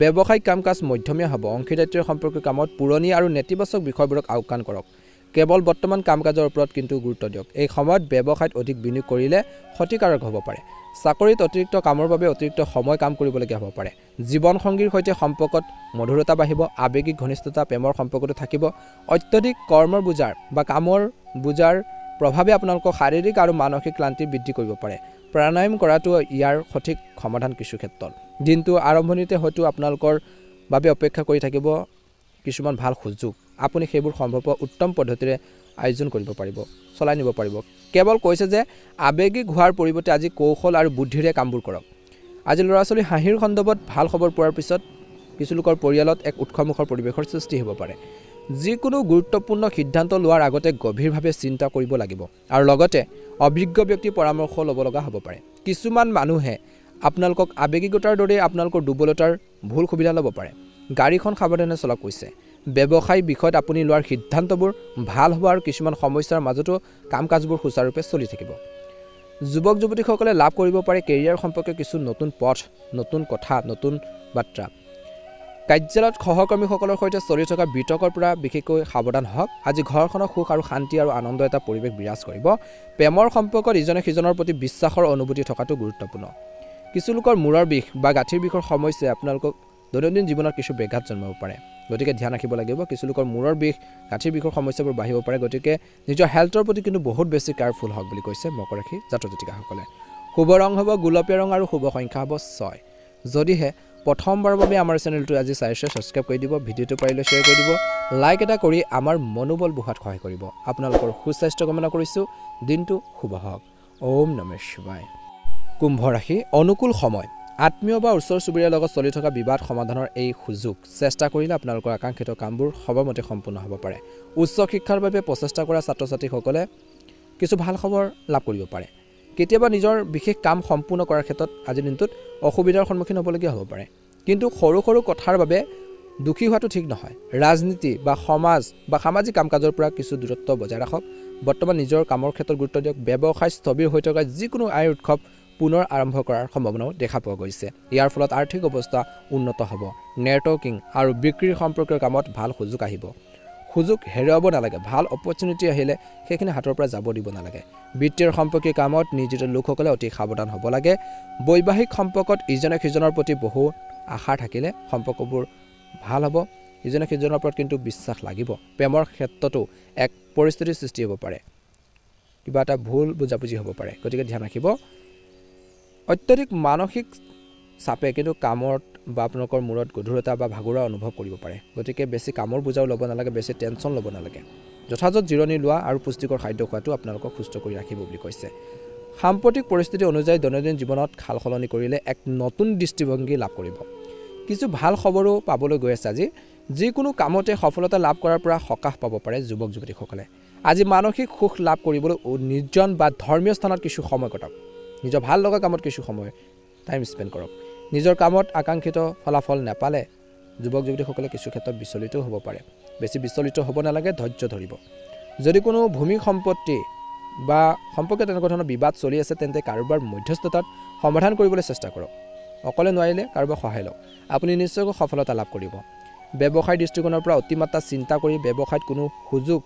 ব্যৱসায়িক কাম কাজ মধ্যমীয়া হ'ব। অংশীদাৰিত্বৰ সম্পৰ্কীয় কামত পুৰণি আৰু নেতিবাচক বিষয়বোৰক আওকাণ কৰক। কেৱল বৰ্তমান কাম কাজৰ ওপৰত কিন্তু গুৰুত্ব দিয়ক। এই সময়ত ব্যৱসায়ত অধিক বিনিয়োগ কৰিলে ক্ষতিকাৰক হ'ব পাৰে। চাকৰিত অতিৰিক্ত কামৰ বাবে অতিৰিক্ত সময় কাম কৰিবলগীয়া হ'ব পাৰে। জীৱনসংগীৰ সৈতে সম্পৰ্কত মধুৰতা বাঢ়িব। আৱেগিক ঘনিষ্ঠতা প্ৰেমৰ সম্পৰ্কতো থাকিব। অত্যধিক কৰ্মৰ বোজাৰ বা কামৰ বোজাৰ প্ৰভাৱে আপোনালোকৰ শাৰীৰিক আৰু মানসিক ক্লান্তি বৃদ্ধি কৰিব পাৰে। প্ৰাণায়াম কৰাটো ইয়াৰ সঠিক সমাধান। কিছু ক্ষেত্ৰত দিনটো আৰম্ভণিতে হয়তো আপোনালোকৰ বাবে অপেক্ষা কৰি থাকিব কিছুমান ভাল সুযোগ। আপুনি সেইবোৰ সম্ভৱ উত্তম পদ্ধতিৰে আয়োজন কৰিব পাৰিব, চলাই নিব পাৰিব। কেৱল কৈছে যে আৱেগিক হোৱাৰ পৰিৱৰ্তে আজি কৌশল আৰু বুদ্ধিৰে কামবোৰ কৰক। আজি ল'ৰা ছোৱালী হাঁহিৰ সন্দৰ্ভত ভাল খবৰ পোৱাৰ পিছত কিছু লোকৰ পৰিয়ালত এক উৎসৱমুখৰ পৰিৱেশৰ সৃষ্টি হ'ব পাৰে। যিকোনো গুৰুত্বপূৰ্ণ সিদ্ধান্ত লোৱাৰ আগতে গভীৰভাৱে চিন্তা কৰিব লাগিব আৰু লগতে অভিজ্ঞ ব্যক্তিৰ পৰামৰ্শ ল'ব লগা হ'ব পাৰে। কিছুমান মানুহে আপোনালোকক আৱেগিকতাৰ দৰে আপোনালোকৰ দুৰ্বলতাৰ ভুল সুবিধা ল'ব পাৰে। গাড়ীখন সাৱধানে চলাওক কৈছে। ব্যৱসায়িক বিষয়ত আপুনি লোৱাৰ সিদ্ধান্তবোৰ ভাল হ'ব আৰু কিছুমান সমস্যাৰ মাজতো কাম কাজবোৰ সুচাৰুৰূপে চলি থাকিব। যুৱক যুৱতীসকলে লাভ কৰিব পাৰে কেৰিয়াৰ সম্পৰ্কে কিছু নতুন পথ, নতুন কথা, নতুন বাৰ্তা। কাৰ্যালয়ত সহকৰ্মীসকলৰ সৈতে চলি থকা বিতৰ্কৰ পৰা বিশেষকৈ সাৱধান হওক। আজি ঘৰখনৰ সুখ আৰু শান্তি আৰু আনন্দ এটা পৰিৱেশ বিৰাজ কৰিব। প্ৰেমৰ সম্পৰ্কত ইজনে সিজনৰ প্ৰতি বিশ্বাসৰ অনুভূতি থকাটো গুৰুত্বপূৰ্ণ। কিছু লোকৰ মূৰৰ বিষ বা গাঁঠিৰ বিষৰ সমস্যাই আপোনালোকক দৈনন্দিন জীৱনত কিছু ব্যাঘাত জন্মাব পাৰে, গতিকে ধ্যান ৰাখিব লাগিব। কিছু লোকৰ মূৰৰ বিষ, গাঁঠিৰ বিষৰ সমস্যাবোৰ বাঢ়িব পাৰে, গতিকে নিজৰ হেল্থৰ প্ৰতি কিন্তু বহুত বেছি কেয়াৰফুল হওক বুলি কৈছে মকৰ ৰাশি জাতক জাতিকাসকলে। শুভ ৰং হ'ব গোলপীয়া ৰং আৰু শুভ সংখ্যা হ'ব 6। যদিহে প্ৰথমবাৰৰ বাবে আমাৰ চেনেলটো আজি চাইছে, ছাবস্ক্ৰাইব কৰি দিব। ভিডিঅ'টো পাৰিলে শ্বেয়াৰ কৰি দিব। লাইক এটা কৰি আমাৰ মনোবল বঢ়োৱাত সহায় কৰিব। আপোনালোকৰ সুস্বাস্থ্য কামনা কৰিছোঁ। দিনটো শুভ হওক। ওম নমঃ শিৱায়। কুম্ভ ৰাশি, অনুকূল সময়। আত্মীয় বা ওচৰ চুবুৰীয়াৰ লগত চলি থকা বিবাদ সমাধানৰ এই সুযোগ। চেষ্টা কৰিলে আপোনালোকৰ আকাংক্ষিত কামবোৰ সময়মতে সম্পূৰ্ণ হ'ব পাৰে। উচ্চ শিক্ষাৰ বাবে প্ৰচেষ্টা কৰা ছাত্ৰ ছাত্ৰীসকলে কিছু ভাল খবৰ লাভ কৰিব পাৰে। কেতিয়াবা নিজৰ বিশেষ কাম সম্পূৰ্ণ কৰাৰ ক্ষেত্ৰত আজিৰ দিনটোত অসুবিধাৰ সন্মুখীন হ'বলগীয়া হ'ব পাৰে, কিন্তু সৰু সৰু কথাৰ বাবে দুখী হোৱাটো ঠিক নহয় ৰাজনীতি বা সমাজ বা সামাজিক কাম-কাজৰ পৰা কিছু দূৰত্ব বজাই ৰাখক বৰ্তমান নিজৰ কামৰ ক্ষেত্ৰত গুৰুত্ব দিয়ক ব্যৱসায় স্থবিৰ হৈ থকা যিকোনো আয়ৰ উৎসৱ পুনৰ আৰম্ভ কৰাৰ সম্ভাৱনাও দেখা পোৱা গৈছে ইয়াৰ ফলত আৰ্থিক অৱস্থা উন্নত হ'ব নেটৱৰ্কিং আৰু বিক্ৰীৰ সম্পৰ্কীয় কামত ভাল সুযোগ আহিব সুযোগ হেৰুৱাব নালাগে ভাল অপৰচুনিটি আহিলে সেইখিনি হাতৰ পৰা যাব দিব নালাগে বিত্তীয় সম্পৰ্কীয় কামত নিয়োজিত লোকসকলে অতি সাৱধান হ'ব লাগে বৈবাহিক সম্পৰ্কত ইজনে সিজনৰ প্ৰতি বহু আশা থাকিলে সম্পৰ্কবোৰ ভাল হ'ব ইজনে সিজনৰ ওপৰত কিন্তু বিশ্বাস লাগিব প্ৰেমৰ ক্ষেত্ৰতো এক পৰিস্থিতিৰ সৃষ্টি হ'ব পাৰে কিবা এটা ভুল বুজাবুজি হ'ব পাৰে গতিকে ধ্যান ৰাখিব অত্যধিক মানসিক চাপে কিন্তু কামত বা আপোনালোকৰ মূৰত গধুৰতা বা ভাগৰুৱা অনুভৱ কৰিব পাৰে গতিকে বেছি কামৰ বুজাও ল'ব নালাগে বেছি টেনশ্যন ল'ব নালাগে যথাযথ জিৰণি লোৱা আৰু পুষ্টিকৰ খাদ্য খোৱাটো আপোনালোকক সুস্থ কৰি ৰাখিব বুলি কৈছে সাম্প্ৰতিক পৰিস্থিতি অনুযায়ী দৈনন্দিন জীৱনত খাল সলনি কৰিলে এক নতুন দৃষ্টিভংগী লাভ কৰিব কিছু ভাল খবৰো পাবলৈ গৈ আছে আজি যিকোনো কামতে সফলতা লাভ কৰাৰ পৰা সকাহ পাব পাৰে যুৱক যুৱতীসকলে আজি মানসিক সুখ লাভ কৰিবলৈ নিৰ্জন বা ধৰ্মীয় স্থানত কিছু সময় কটাওক নিজৰ ভাল লগা কামত কিছু সময় টাইম স্পেণ্ড কৰক নিজৰ কামত আকাংক্ষিত ফলাফল নাপালে যুৱক যুৱতীসকলে কিছু ক্ষেত্ৰত বিচলিতও হ'ব পাৰে বেছি বিচলিত হ'ব নালাগে ধৈৰ্য ধৰিব যদি কোনো ভূমি সম্পত্তি বা সম্পৰ্কে তেনেকুৱা ধৰণৰ বিবাদ চলি আছে তেন্তে কাৰোবাৰ মধ্যস্থতাত সমাধান কৰিবলৈ চেষ্টা কৰক অকলে নোৱাৰিলে কাৰোবাৰ সহায় লওক আপুনি নিশ্চয়কৈ সফলতা লাভ কৰিব ব্যৱসায় দৃষ্টিকোণৰ পৰা অতিমাত্ৰা চিন্তা কৰি ব্যৱসায়ত কোনো সুযোগ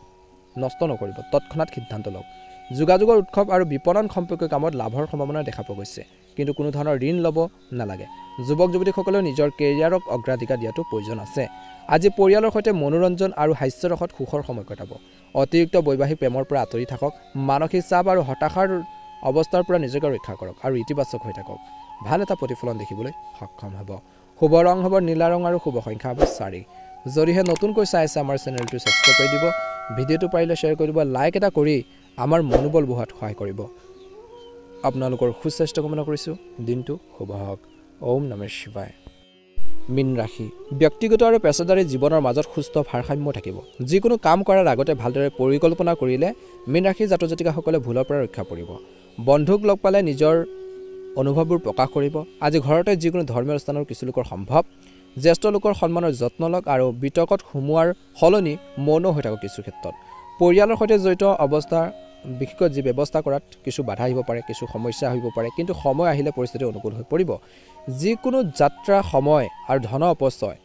নষ্ট নকৰিব তৎক্ষণাত সিদ্ধান্ত লওক যোগাযোগৰ উৎসৱ আৰু বিপণন সম্পৰ্কীয় কামত লাভৰ সম্ভাৱনা দেখা পোৱা গৈছে কিন্তু কোনো ধৰণৰ ঋণ ল'ব নালাগে যুৱক যুৱতীসকলেও নিজৰ কেৰিয়াৰক অগ্ৰাধিকাৰ দিয়াটো প্ৰয়োজন আছে আজি পৰিয়ালৰ সৈতে মনোৰঞ্জন আৰু হাস্যৰসত সুখৰ সময় কটাব অতিৰিক্ত বৈবাহিক প্ৰেমৰ পৰা আঁতৰি থাকক মানসিক চাপ আৰু হতাশাৰ অৱস্থাৰ পৰা নিজকে ৰক্ষা কৰক আৰু ইতিবাচক হৈ থাকক ভাল এটা প্ৰতিফলন দেখিবলৈ সক্ষম হ'ব শুভ ৰং হ'ব নীলা ৰং আৰু শুভ সংখ্যা হ'ব 4 যদিহে নতুনকৈ চাই আছে আমাৰ চেনেলটো সাবস্ক্ৰাইব কৰি দিব ভিডিঅ'টো পাৰিলে শ্বেয়াৰ কৰি দিব লাইক এটা কৰি আমাৰ মনোবল বঢ়োৱাত সহায় কৰিব আপোনালোকৰ সুস্বাস্থ্য কামনা কৰিছোঁ দিনটো শুভ হওক ওম নমঃ শিৱায় মীন ৰাশি ব্যক্তিগত আৰু পেছাদাৰী জীৱনৰ মাজত সুস্থ ভাৰসাম্য থাকিব যিকোনো কাম কৰাৰ আগতে ভালদৰে পৰিকল্পনা কৰিলে মীন ৰাশি জাতক জাতিকাসকলে ভুলৰ পৰা ৰক্ষা পৰিব বন্ধুক লগ পালে নিজৰ অনুভৱবোৰ প্ৰকাশ কৰিব আজি ঘৰতে যিকোনো ধৰ্মীয় অনুষ্ঠানৰ কিছু লোকৰ সম্ভৱ জ্যেষ্ঠ লোকৰ সন্মানৰ যত্ন লওক আৰু বিতৰ্কত সোমোৱাৰ সলনি মৌন হৈ থাকক কিছু ক্ষেত্ৰত পৰিয়ালৰ সৈতে জড়িত অৱস্থাৰ বিশেষকৈ যি ব্যৱস্থা কৰাত কিছু বাধা আহিব পাৰে কিছু সমস্যা আহিব পাৰে কিন্তু সময় আহিলে পৰিস্থিতি অনুকূল হৈ পৰিব যিকোনো যাত্ৰা সময় আৰু ধন অপচয়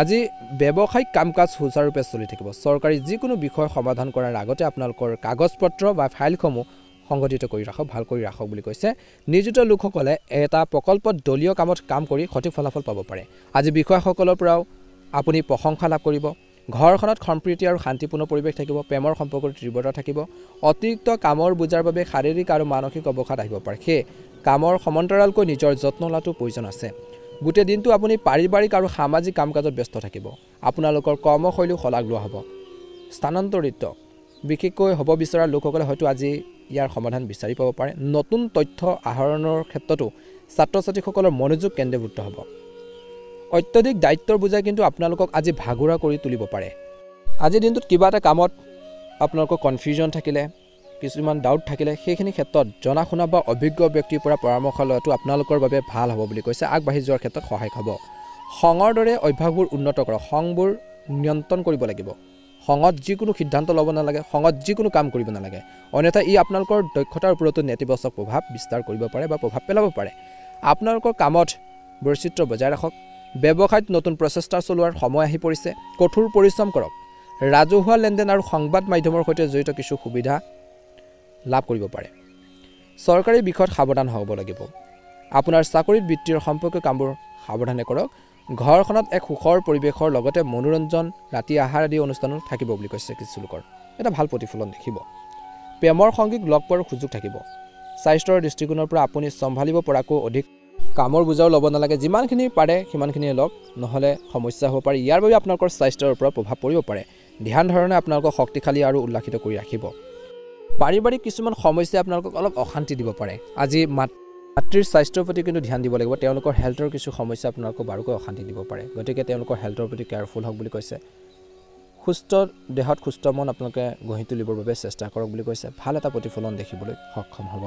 আজি ব্যৱসায়িক কাম-কাজ সুচাৰুৰূপে চলি থাকিব চৰকাৰী যিকোনো বিষয় সমাধান কৰাৰ আগতে আপোনালোকৰ কাগজ-পত্ৰ বা ফাইলসমূহ সংগঠিত কৰি ৰাখক ভাল কৰি ৰাখক বুলি কৈছে নিয়োজিত লোকসকলে এটা প্ৰকল্পত দলীয় কামত কাম কৰি সঠিক ফলাফল পাব পাৰে আজি বিষয়াসকলৰ পৰাও আপুনি প্ৰশংসা লাভ কৰিব ঘৰখনত সম্প্ৰীতি আৰু শান্তিপূৰ্ণ পৰিৱেশ থাকিব প্ৰেমৰ সম্পৰ্কৰ তীব্ৰতা থাকিব অতিৰিক্ত কামৰ বোজাৰ বাবে শাৰীৰিক আৰু মানসিক অৱসাদ আহিব পাৰে সেই কামৰ সমান্তৰালকৈ নিজৰ যত্ন লোৱাটো প্ৰয়োজন আছে গোটেই দিনটো আপুনি পাৰিবাৰিক আৰু সামাজিক কাম-কাজত ব্যস্ত থাকিব আপোনালোকৰ কৰ্মশৈলী শলাগ লোৱা হ'ব স্থানান্তৰিত বিশেষকৈ হ'ব বিচৰা লোকসকলে হয়তো আজি ইয়াৰ সমাধান বিচাৰি পাব পাৰে নতুন তথ্য আহৰণৰ ক্ষেত্ৰতো ছাত্ৰ-ছাত্ৰীসকলৰ মনোযোগ কেন্দ্ৰীভূত হ'ব অত্যধিক দায়িত্বৰ বুজাই কিন্তু আপোনালোকক আজি ভাগৰুৱা কৰি তুলিব পাৰে আজি দিনটোত কিবা এটা কামত আপোনালোকৰ কনফিউজন থাকিলে কিছুমান ডাউট থাকিলে সেইখিনি ক্ষেত্ৰত জনা শুনা বা অভিজ্ঞ ব্যক্তিৰ পৰা পৰামৰ্শ লোৱাটো আপোনালোকৰ বাবে ভাল হ'ব বুলি কৈছে আগবাঢ়ি যোৱাৰ ক্ষেত্ৰত সহায়ক হ'ব খঙৰ দৰে অভ্যাসবোৰ উন্নত কৰক খংবোৰ নিয়ন্ত্ৰণ কৰিব লাগিব খঙত যিকোনো সিদ্ধান্ত ল'ব নালাগে খঙত যিকোনো কাম কৰিব নালাগে অন্যথা ই আপোনালোকৰ দক্ষতাৰ ওপৰতো নেতিবাচক প্ৰভাৱ বিস্তাৰ কৰিব পাৰে বা প্ৰভাৱ পেলাব পাৰে আপোনালোকৰ কামত বৈচিত্ৰ্য বজাই ৰাখক ব্যৱসায়ত নতুন প্ৰচেষ্টা চলোৱাৰ সময় আহি পৰিছে কঠোৰ পৰিশ্ৰম কৰক ৰাজহুৱা লেনদেন আৰু সংবাদ মাধ্যমৰ সৈতে জড়িত কিছু সুবিধা লাভ কৰিব পাৰে চৰকাৰী বিষয়ত সাৱধান হ'ব লাগিব আপোনাৰ চাকৰিত বিত্তীয় সম্পৰ্কীয় কামবোৰ সাৱধানে কৰক ঘৰখনত এক সুখৰ পৰিৱেশৰ লগতে মনোৰঞ্জন ৰাতি আহাৰ আদি অনুষ্ঠানো থাকিব বুলি কৈছে কিছু লোকৰ এটা ভাল প্ৰতিফলন দেখিব প্ৰেমৰ সংগীক লগ পোৱাৰ সুযোগ থাকিব স্বাস্থ্যৰ দৃষ্টিকোণৰ পৰা আপুনি চম্ভালিব পৰাকৈ অধিক কামৰ বুজাও ল'ব নালাগে যিমানখিনি পাৰে সিমানখিনিয়ে লওক নহ'লে সমস্যা হ'ব পাৰে ইয়াৰ বাবে আপোনালোকৰ স্বাস্থ্যৰ ওপৰত প্ৰভাৱ পৰিব পাৰে ধ্যান ধাৰণে আপোনালোকক শক্তিশালী আৰু উল্লাসিত কৰি ৰাখিব পাৰিবাৰিক কিছুমান সমস্যাই আপোনালোকক অলপ অশান্তি দিব পাৰে আজি মাতৃৰ স্বাস্থ্যৰ প্ৰতি কিন্তু ধ্যান দিব লাগিব তেওঁলোকৰ হেল্থৰ কিছু সমস্যা আপোনালোকক বাৰুকৈ অশান্তি দিব পাৰে গতিকে তেওঁলোকৰ হেল্থৰ প্ৰতি কেয়াৰফুল হওক বুলি কৈছে সুস্থ দেহত সুস্থ মন আপোনালোকে গঢ়ি তুলিবৰ বাবে চেষ্টা কৰক বুলি কৈছে ভাল এটা প্ৰতিফলন দেখিবলৈ সক্ষম হ'ব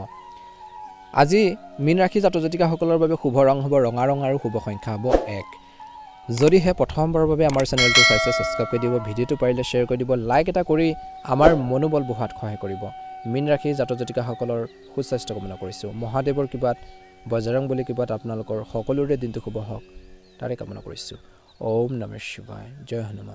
আজি মীন ৰাশি জাতক জাতিকাসকলৰ বাবে শুভ ৰং হ'ব ৰঙা ৰং আৰু শুভ সংখ্যা হ'ব 1 যদিহে প্ৰথমবাৰৰ বাবে আমাৰ চেনেলটো চাইছে ছাবস্ক্ৰাইব কৰি দিব, ভিডিঅ'টো পাৰিলে শ্বেয়াৰ কৰি দিব, লাইক এটা কৰি আমাৰ মনোবল বঢ়োৱাত সহায় কৰিব। মীন ৰাশি জাতক জাতিকাসকলৰ সুস্বাস্থ্য কামনা কৰিছোঁ। মহাদেৱৰ কৃপাত, বজৰং বলী কৃপাত আপোনালোকৰ সকলোৰে দিনটো শুভ হওক তাৰে কামনা কৰিছোঁ। ওম নমঃ শিৱায়, জয় হনুমান।